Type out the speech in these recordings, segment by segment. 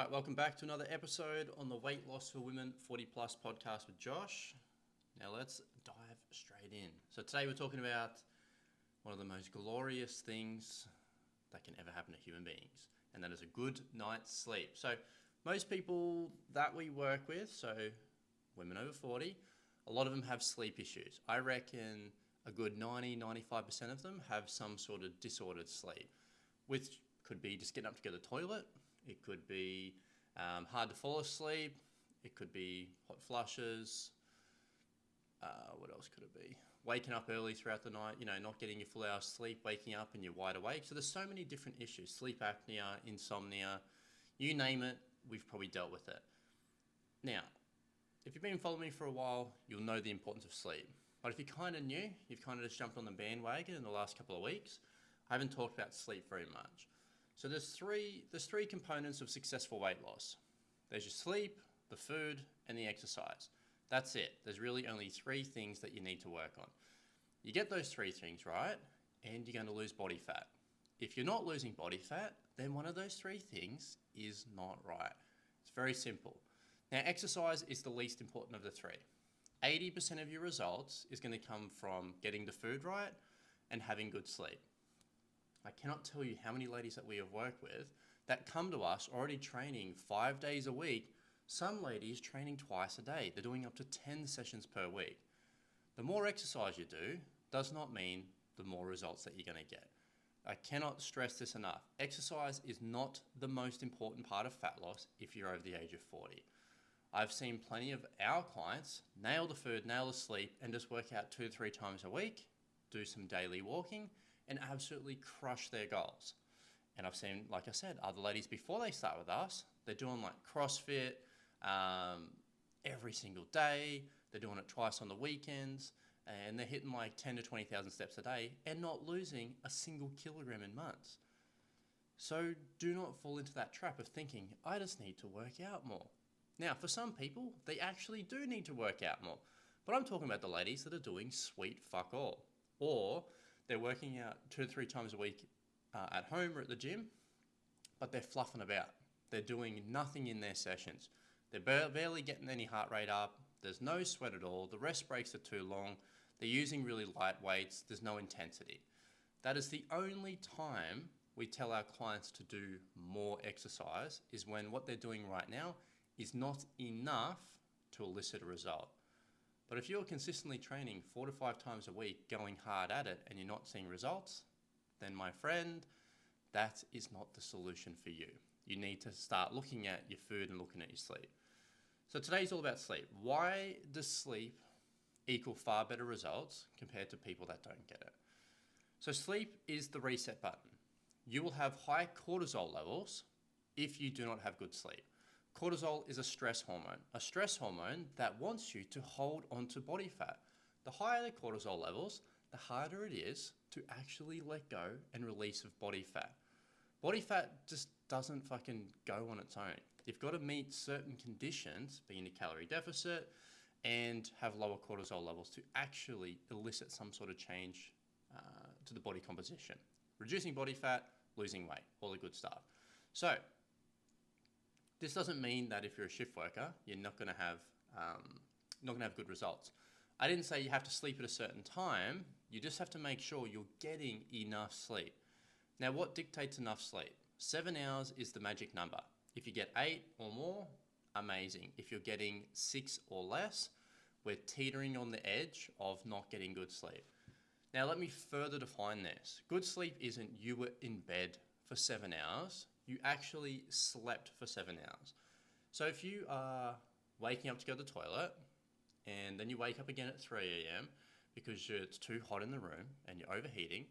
right, welcome back to another episode on the Weight Loss for Women 40 Plus podcast with Josh. Now let's dive straight in. So today we're talking about one of the most glorious things that can ever happen to human beings, and that is a good night's sleep. So most people that we work with, so women over 40, a lot of them have sleep issues. I reckon a good 90-95% of them have some sort of disordered sleep, which could be just getting up to go to the toilet. It could be hard to fall asleep. It could be hot flushes. What else could it be? Waking up early throughout the night, not getting your full hour's sleep, waking up and you're wide awake. So there's so many different issues. Sleep apnea, insomnia, you name it, we've probably dealt with it. Now, if you've been following me for a while, you'll know the importance of sleep. But if you're kind of new, you've kind of just jumped on the bandwagon in the last couple of weeks, I haven't talked about sleep very much. So there's three components of successful weight loss. There's your sleep, the food, and the exercise. That's it. There's really only three things that you need to work on. You get those three things right, and you're going to lose body fat. If you're not losing body fat, then one of those three things is not right. It's very simple. Now, exercise is the least important of the three. 80% of your results is going to come from getting the food right and having good sleep. I cannot tell you how many ladies that we have worked with that come to us already training 5 days a week. Some ladies training twice a day. They're doing up to 10 sessions per week. The more exercise you do does not mean the more results that you're going to get. I cannot stress this enough. Exercise is not the most important part of fat loss if you're over the age of 40. I've seen plenty of our clients nail the food, nail the sleep, and just work out 2 to 3 times a week, do some daily walking, and absolutely crush their goals. And I've seen, like I said, other ladies before they start with us, they're doing like CrossFit every single day. They're doing it twice on the weekends, and they're hitting like 10 to 20,000 steps a day and not losing a single kilogram in months. So do not fall into that trap of thinking, I just need to work out more. Now, for some people, they actually do need to work out more. But I'm talking about the ladies that are doing sweet fuck all. Or they're working out 2 to 3 times a week at home or at the gym, but they're fluffing about. They're doing nothing in their sessions. They're barely getting any heart rate up. There's no sweat at all. The rest breaks are too long. They're using really light weights. There's no intensity. That is the only time we tell our clients to do more exercise, is when what they're doing right now is not enough to elicit a result. But if you're consistently training 4 to 5 times a week, going hard at it, and you're not seeing results, then my friend, that is not the solution for you. You need to start looking at your food and looking at your sleep. So today's all about sleep. Why does sleep equal far better results compared to people that don't get it? So sleep is the reset button. You will have high cortisol levels if you do not have good sleep. Cortisol is a stress hormone that wants you to hold onto body fat. The higher the cortisol levels, the harder it is to actually let go and release of body fat. Body fat just doesn't fucking go on its own. You've got to meet certain conditions, be in a calorie deficit, and have lower cortisol levels to actually elicit some sort of change to the body composition. Reducing body fat, losing weight, all the good stuff. So, this doesn't mean that if you're a shift worker, you're not going to have good results. I didn't say you have to sleep at a certain time. You just have to make sure you're getting enough sleep. Now, what dictates enough sleep? 7 hours is the magic number. If you get 8 or more, amazing. If you're getting 6 or less, we're teetering on the edge of not getting good sleep. Now, let me further define this. Good sleep isn't you were in bed for 7 hours. You actually slept for 7 hours. So if you are waking up to go to the toilet, and then you wake up again at 3 a.m. because it's too hot in the room and you're overheating,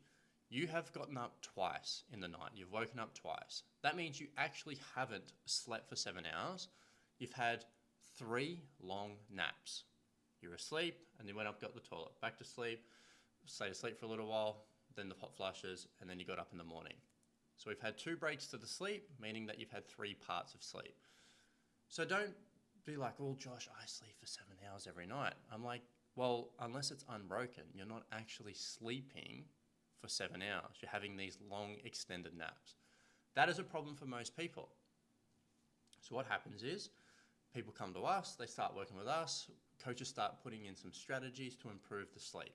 you have gotten up twice in the night. You've woken up twice. That means you actually haven't slept for 7 hours. You've had 3 long naps. You're asleep, and you went up, got the toilet, back to sleep, stayed asleep for a little while, then the hot flushes, and then you got up in the morning. So we've had 2 breaks to the sleep, meaning that you've had 3 parts of sleep. So don't be like, oh, Josh, I sleep for 7 hours every night. I'm like, well, unless it's unbroken, you're not actually sleeping for 7 hours. You're having these long extended naps. That is a problem for most people. So what happens is people come to us, they start working with us, coaches start putting in some strategies to improve the sleep.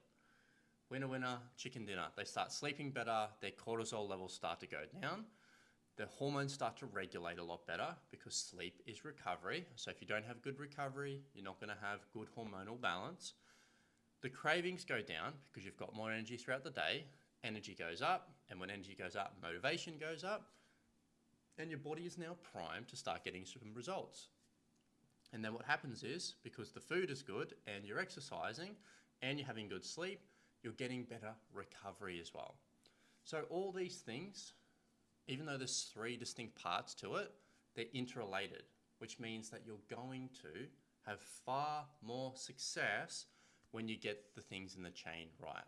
Winner, winner, chicken dinner. They start sleeping better, their cortisol levels start to go down, their hormones start to regulate a lot better because sleep is recovery. So if you don't have good recovery, you're not going to have good hormonal balance. The cravings go down because you've got more energy throughout the day. Energy goes up, and when energy goes up, motivation goes up, and your body is now primed to start getting some results. And then what happens is, because the food is good and you're exercising and you're having good sleep, you're getting better recovery as well. So all these things, even though there's 3 distinct parts to it, they're interrelated, which means that you're going to have far more success when you get the things in the chain right.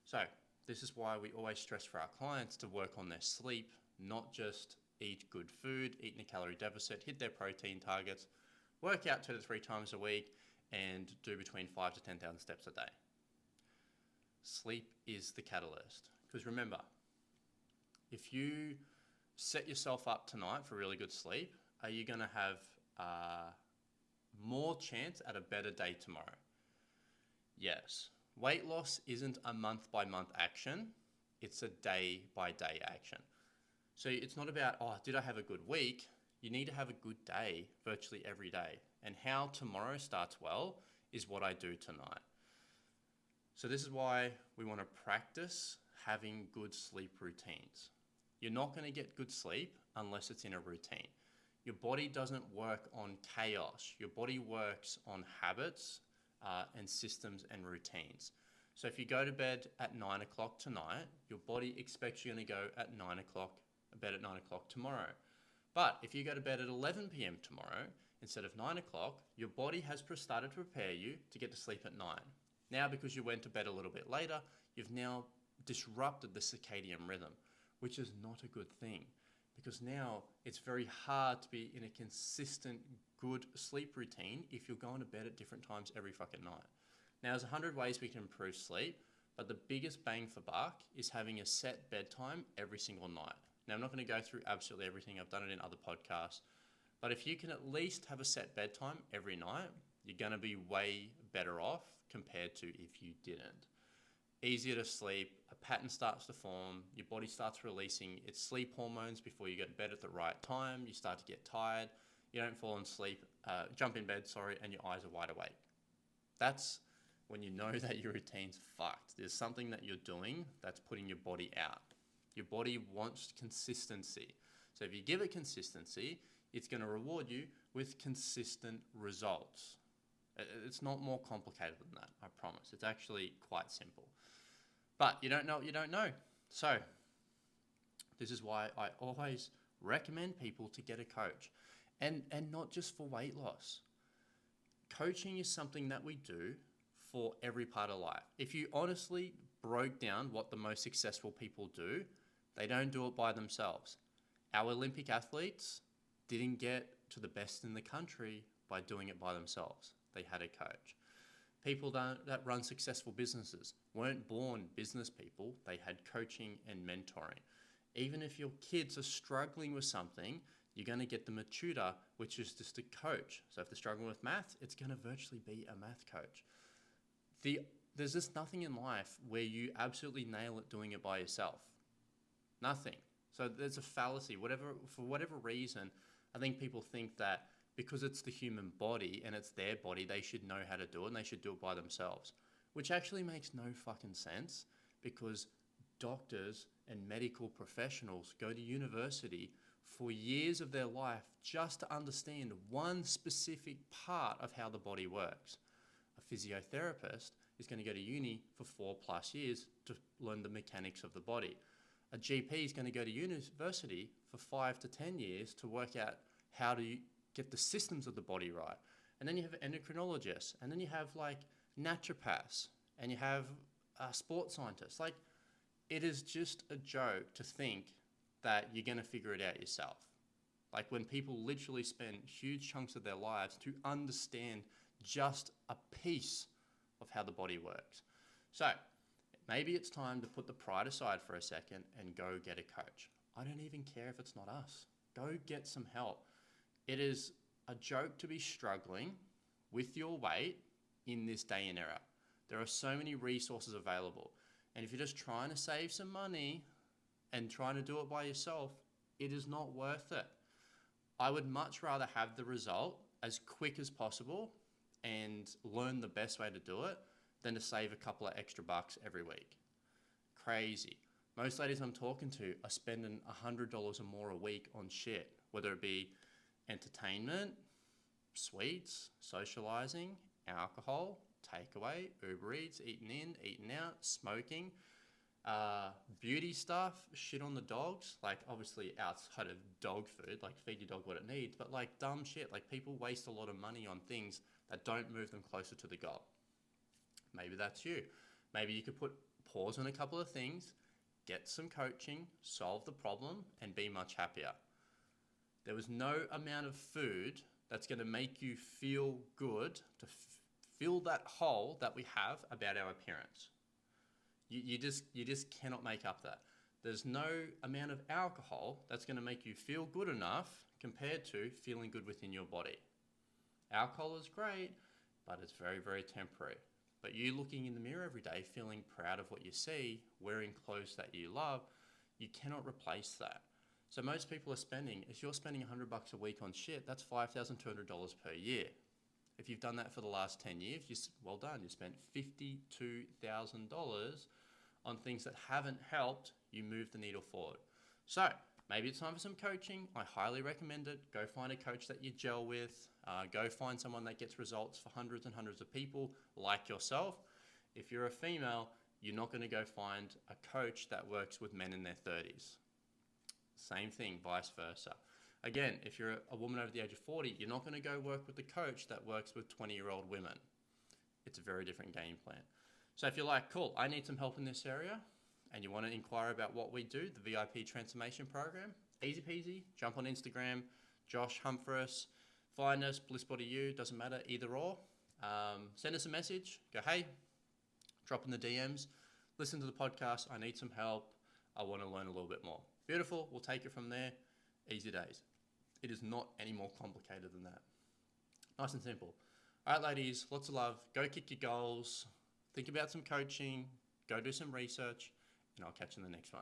So this is why we always stress for our clients to work on their sleep, not just eat good food, eat in a calorie deficit, hit their protein targets, work out 2 to 3 times a week, and do between 5 to 10,000 steps a day. Sleep is the catalyst. Because remember, if you set yourself up tonight for really good sleep, are you going to have more chance at a better day tomorrow? Yes. Weight loss isn't a month-by-month action. It's a day-by-day action. So it's not about, did I have a good week? You need to have a good day virtually every day. And how tomorrow starts well is what I do tonight. So this is why we want to practice having good sleep routines. You're not going to get good sleep unless it's in a routine. Your body doesn't work on chaos. Your body works on habits and systems and routines. So if you go to bed at 9 o'clock tonight, your body expects you're going to go at 9 o'clock, bed at 9 o'clock tomorrow. But if you go to bed at 11 p.m. tomorrow, instead of 9 o'clock, your body has started to prepare you to get to sleep at 9. Now, because you went to bed a little bit later, you've now disrupted the circadian rhythm, which is not a good thing, because now it's very hard to be in a consistent, good sleep routine if you're going to bed at different times every fucking night. Now, there's 100 ways we can improve sleep, but the biggest bang for buck is having a set bedtime every single night. Now, I'm not going to go through absolutely everything. I've done it in other podcasts. But if you can at least have a set bedtime every night, you're going to be way better off compared to if you didn't. Easier to sleep, a pattern starts to form, your body starts releasing its sleep hormones before you go to bed at the right time, you start to get tired, you don't fall asleep, jump in bed, and your eyes are wide awake. That's when you know that your routine's fucked. There's something that you're doing that's putting your body out. Your body wants consistency. So if you give it consistency, it's going to reward you with consistent results. It's not more complicated than that, I promise. It's actually quite simple. But you don't know what you don't know. So this is why I always recommend people to get a coach. And not just for weight loss. Coaching is something that we do for every part of life. If you honestly broke down what the most successful people do, they don't do it by themselves. Our Olympic athletes didn't get to the best in the country by doing it by themselves. They had a coach. People that run successful businesses weren't born business people. They had coaching and mentoring. Even if your kids are struggling with something, you're going to get them a tutor, which is just a coach. So if they're struggling with maths, it's going to virtually be a math coach. There's just nothing in life where you absolutely nail it doing it by yourself. Nothing. So there's a fallacy. For whatever reason, I think people think that because it's the human body and it's their body, they should know how to do it and they should do it by themselves, which actually makes no fucking sense, because doctors and medical professionals go to university for years of their life just to understand one specific part of how the body works. A physiotherapist is going to go to uni for 4+ years to learn the mechanics of the body. A GP is going to go to university for 5 to 10 years to work out how to get the systems of the body right. And then you have endocrinologists, and then you have naturopaths, and you have sports scientists. It is just a joke to think that you're going to figure it out yourself. When people literally spend huge chunks of their lives to understand just a piece of how the body works. So maybe it's time to put the pride aside for a second and go get a coach. I don't even care if it's not us. Go get some help. It is a joke to be struggling with your weight in this day and era. There are so many resources available. And if you're just trying to save some money and trying to do it by yourself, it is not worth it. I would much rather have the result as quick as possible and learn the best way to do it than to save a couple of extra bucks every week. Crazy. Most ladies I'm talking to are spending $100 or more a week on shit, whether it be entertainment, sweets, socializing, alcohol, takeaway, Uber Eats, eating in, eating out, smoking, beauty stuff, shit on the dogs, like obviously outside of dog food, like feed your dog what it needs, but like dumb shit, like people waste a lot of money on things that don't move them closer to the goal. Maybe that's you. Maybe you could put pause on a couple of things, get some coaching, solve the problem, and be much happier. There was no amount of food that's going to make you feel good to fill that hole that we have about our appearance. You just cannot make up that. There's no amount of alcohol that's going to make you feel good enough compared to feeling good within your body. Alcohol is great, but it's very, very temporary. But you looking in the mirror every day, feeling proud of what you see, wearing clothes that you love, you cannot replace that. So most people are spending, if you're spending $100 a week on shit, that's $5,200 per year. If you've done that for the last 10 years, well done. You spent $52,000 on things that haven't helped you move the needle forward. So maybe it's time for some coaching. I highly recommend it. Go find a coach that you gel with. Go find someone that gets results for hundreds and hundreds of people like yourself. If you're a female, you're not going to go find a coach that works with men in their 30s. Same thing, vice versa. Again, if you're a woman over the age of 40, you're not going to go work with the coach that works with 20-year-old women. It's a very different game plan. So if you're like, cool, I need some help in this area, and you want to inquire about what we do, the VIP Transformation Program, easy peasy, jump on Instagram, Josh Humphreys, find us, BlissBodyU, doesn't matter, either or. Send us a message, go, hey, drop in the DMs, listen to the podcast, I need some help, I want to learn a little bit more. Beautiful, we'll take it from there, easy days. It is not any more complicated than that. Nice and simple. All right, ladies, lots of love. Go kick your goals. Think about some coaching. Go do some research. And I'll catch you in the next one.